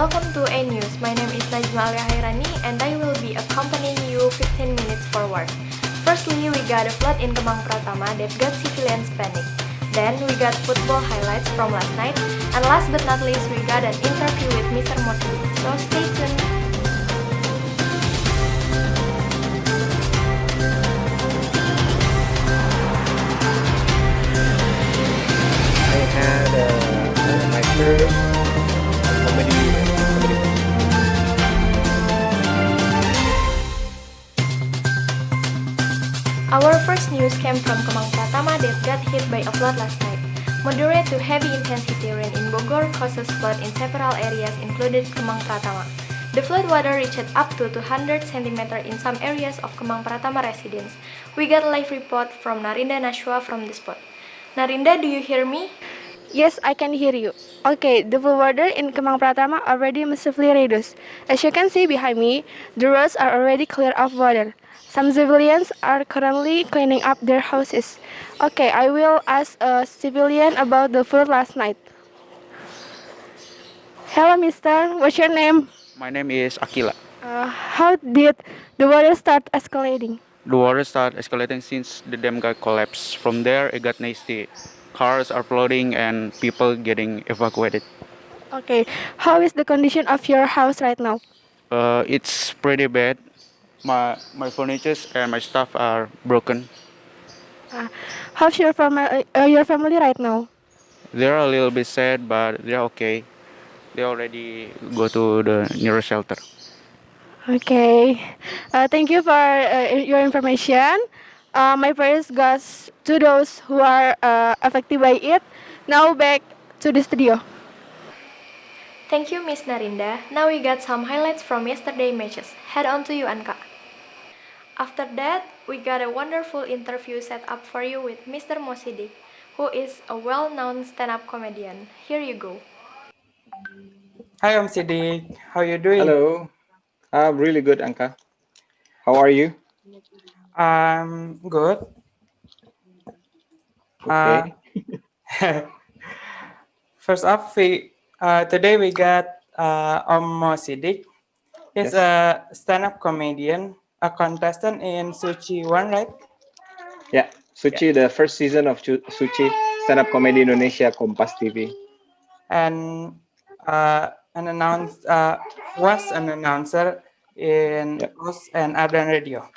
welcome to A News. My name is Najma Chaerani and I will be accompanying you 15 minutes forward. Firstly, we got a flood in Kemang Pratama that got civilians panic. Then we got football highlights from last night. And last but not least, we got an interview with Mr. Mosi. So stay tuned. I had my first comedy. Our first news came from Kemang Pratama that got hit by a flood last night. Moderate to heavy intensity rain in Bogor causes flood in several areas included Kemang Pratama. The flood water reached up to 200 cm in some areas of Kemang Pratama residents. We got a live report from Narindha Nasywa from the spot. Narindha, do you hear me? Yes, I can hear you. Okay, the flood water in Kemang Pratama already massively reduced. As you can see behind me, the roads are already clear of water. Some civilians are currently cleaning up their houses. Okay, I will ask a civilian about the flood last night. Hello, mister. What's your name? My name is Aqeela. How did the water start escalating? The water started escalating since the dam got collapsed. From there, it got nasty. Cars are flooding and people getting evacuated. Okay, how is the condition of your house right now? It's pretty bad. My furniture and my stuff are broken. How's your family right now? They're a little bit sad, but they're okay. They already go to the nearest shelter. Okay, thank you for your information. My prayers goes to those who are affected by it. Now back to the studio. Thank you, Miss Narinda. Now we got some highlights from yesterday matches. Head on to you, Anka. After that, we got a wonderful interview set up for you with Mr. Mosidik, who is a well-known stand-up comedian. Here you go. Hi, Om Sidik. How you doing? Hello, I'm really good, Anka. How are you? I'm good. Okay. First off, today we got Om Sidik. He's Yes. a stand-up comedian, a contestant in Suci One, right? Yeah, Suci, the first season of Suci stand-up comedy Indonesia Kompas TV. And was an announcer in Yep. Us and Ardan Radio.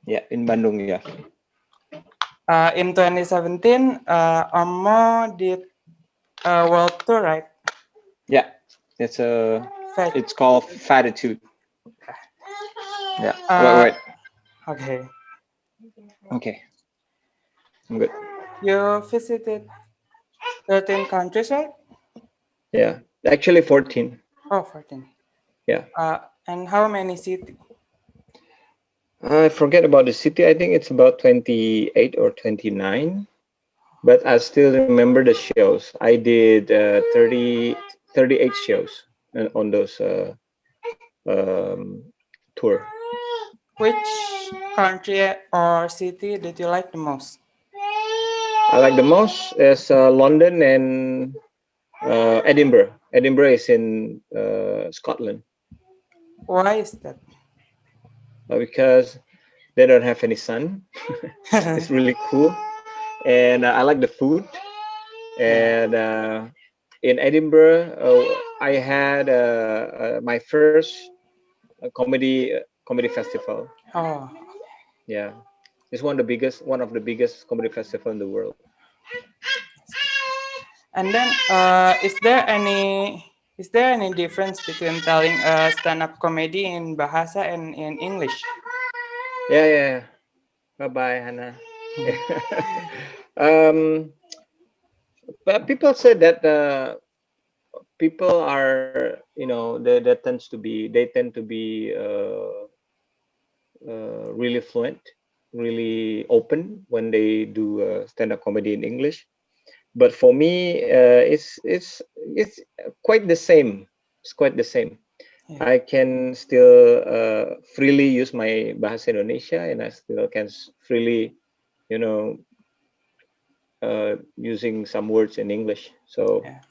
Yeah, in Bandung. Yeah. In 2017, Omo did a world tour, right? Yeah. It's called Fatitude. Yeah. Wait. Okay. Okay. I'm good. You visited 13 countries, right? Yeah. Actually, 14. Oh, 14. Yeah. And how many cities? I forget about the city. I think it's about 28 or 29. But I still remember the shows. I did 38 shows on those tour. Which country or city did you like the most? I like the most is London and Edinburgh. Edinburgh is in Scotland. Why is that? Because they don't have any sun. It's really cool, and I like the food. And in Edinburgh, I had my first comedy festival. Oh, Yeah, it's one of the biggest comedy festival in the world. and then is there any difference between telling a stand-up comedy in Bahasa and in English? Yeah. Bye bye, Hannah. um, but people say that people are, they tend to be really fluent, really open when they do stand-up comedy in English. But for me, it's quite the same. It's quite the same. Yeah. I can still freely use my bahasa Indonesia, and I still can freely, using some words in English. So Yeah.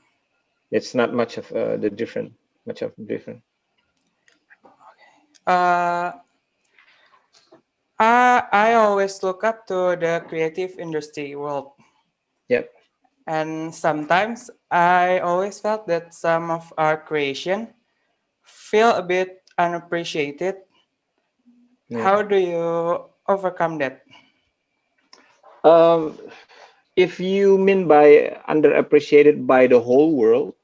it's not much of the difference. much of a difference. Uh, I always look up to the creative industry world, Yep. and sometimes I always felt that some of our creation feel a bit unappreciated. Yeah. How do you overcome that? Um, if you mean by underappreciated by the whole world,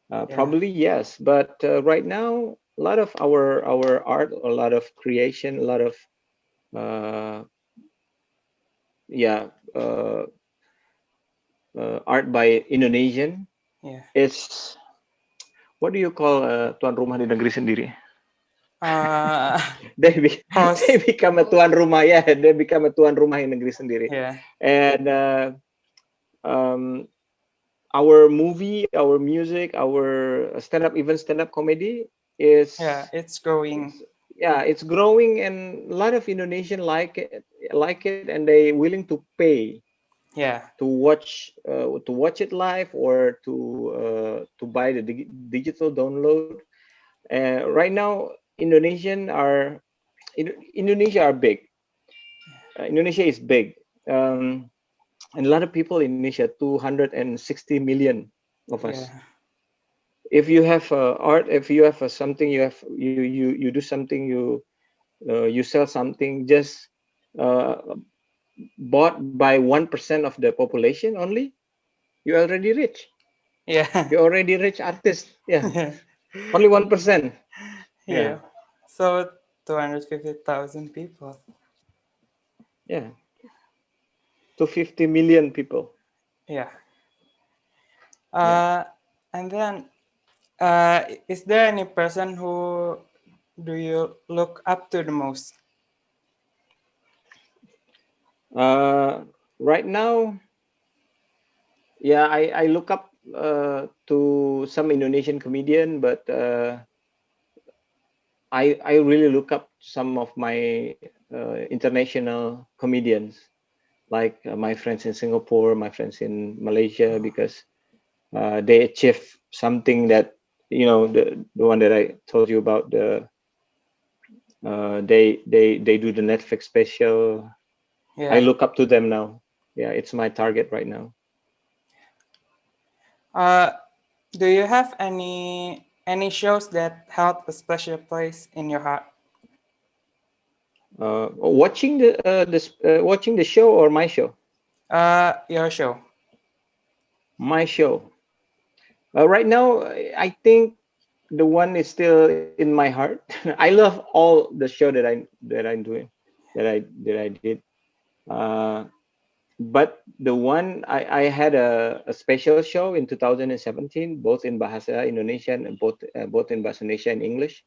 Yeah, probably yes. But right now, a lot of our art, a lot of creation, a lot of uh, yeah, uh, art by Indonesian yeah. is, what do you call tuan rumah di negeri sendiri? Uh, They they host. become a tuan rumah, ya. They become a tuan rumah in negeri sendiri. Yeah, And um, our movie, our music, our stand-up, even stand-up comedy yeah. is, It's growing. it's yeah, it's growing, and a lot of Indonesian like it, and they willing to pay Yeah, to watch it live, or to buy the digital download. Right now, Indonesia are big. Indonesia is big, and a lot of people in Indonesia, 260 million of us. yeah, If you have art, if you have something, you do something, you sell something, just uh, bought by 1% of the population only, you're already rich. yeah, You're already rich artist. Yeah, yeah, only 1%. Yeah, yeah. So 250,000 people. yeah, 250 million people. Yeah. Yeah. Uh, and then, is there any person who do you look up to the most? Uh, right now, yeah, I look up to some Indonesian comedian, but I really look up some of my international comedians, like my friends in Singapore, my friends in Malaysia, because they achieve something that, the one that I told you about, they do the Netflix special. I Yeah. look up to them now. Yeah, it's my target right now. Uh, do you have any shows that held a special place in your heart? Watching the show, or my show? Your show. My show. Right now, I think the one is still in my heart. I love all the show that I'm doing, that I did. Uh, but the one I had a special show in 2017, both in Bahasa Indonesian, and both in Bahasa Indonesia and English.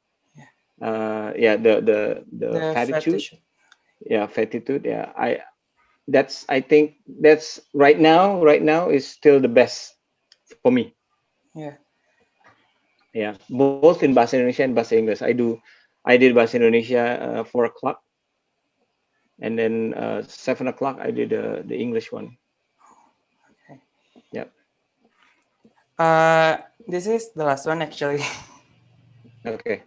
Yeah, the The Fatitude. fetish. Yeah, Fatitude. Yeah, I think that's right now is still the best for me. Yeah. Yeah, both in Bahasa Indonesia and Bahasa English. I did Bahasa Indonesia 4 o'clock, and then 7 o'clock I did the English one. Yeah. This is the last one actually. Okay.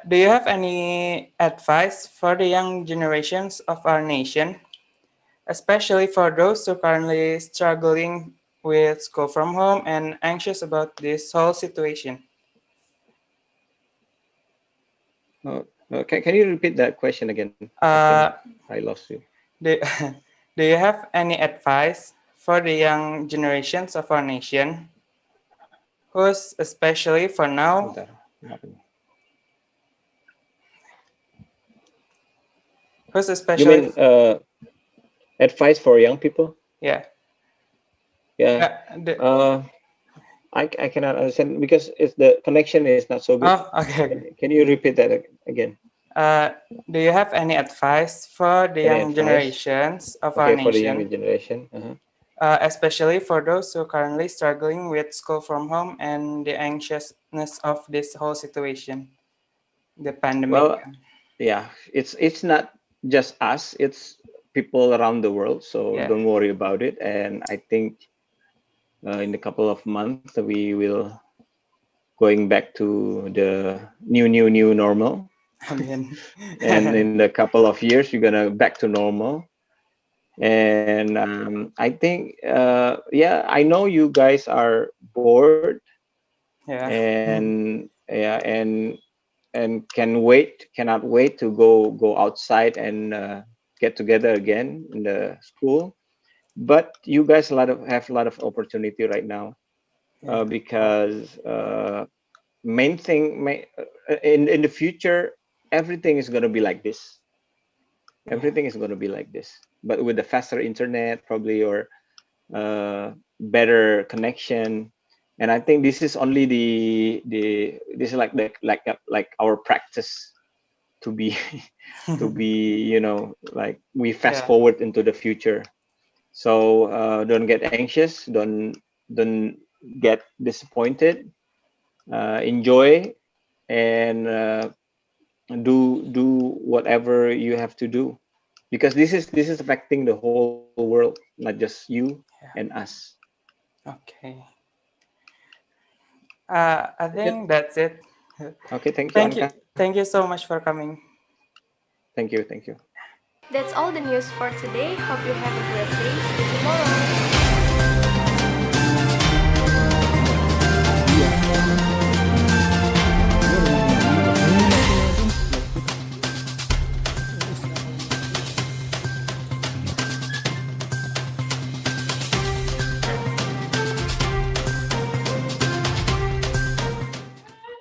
Do you have any advice for the young generations of our nation, especially for those who currently struggling with school from home and anxious about this whole situation? Can you repeat that question again? I think Uh, I lost you. do, do you have any advice for the young generations of our nation, who's especially for now, Bentar. Kenapa nih? who's You especially, mean advice for young people? yeah, Yeah. the, Uh, I cannot understand because the connection is not so good. oh, okay, okay. Can you repeat that again? Uh, do you have any advice for the Any young advice? generations of our Okay, for the younger nation, generation. Uh-huh. especially for those who are currently struggling with school from home and the anxiousness of this whole situation, the pandemic? Well, yeah, it's not just us, it's people around the world, so Yeah, don't worry about it. And I think in a couple of months we will going back to the new normal. I mean, And in a couple of years, you're gonna back to normal. And I think, yeah, I know you guys are bored, yeah, and cannot wait to go outside and get together again in the school. But you guys have a lot of opportunity right now, yeah. Oh, because main thing in the future, everything is going to be like this. yeah, Everything is going to be like this, but with the faster internet probably, or better connection. And I think this is only this is like our practice to be to be, like we fast yeah, forward into the future. So don't get anxious, don't get disappointed. Enjoy, and do whatever you have to do, because this is affecting the whole world, not just you and yeah. us. Okay. I Okay. think that's it. Okay, thank you, Thank you. Anka. Thank you so much for coming. Thank you. That's all the news for today. Hope you have a great day. See you tomorrow.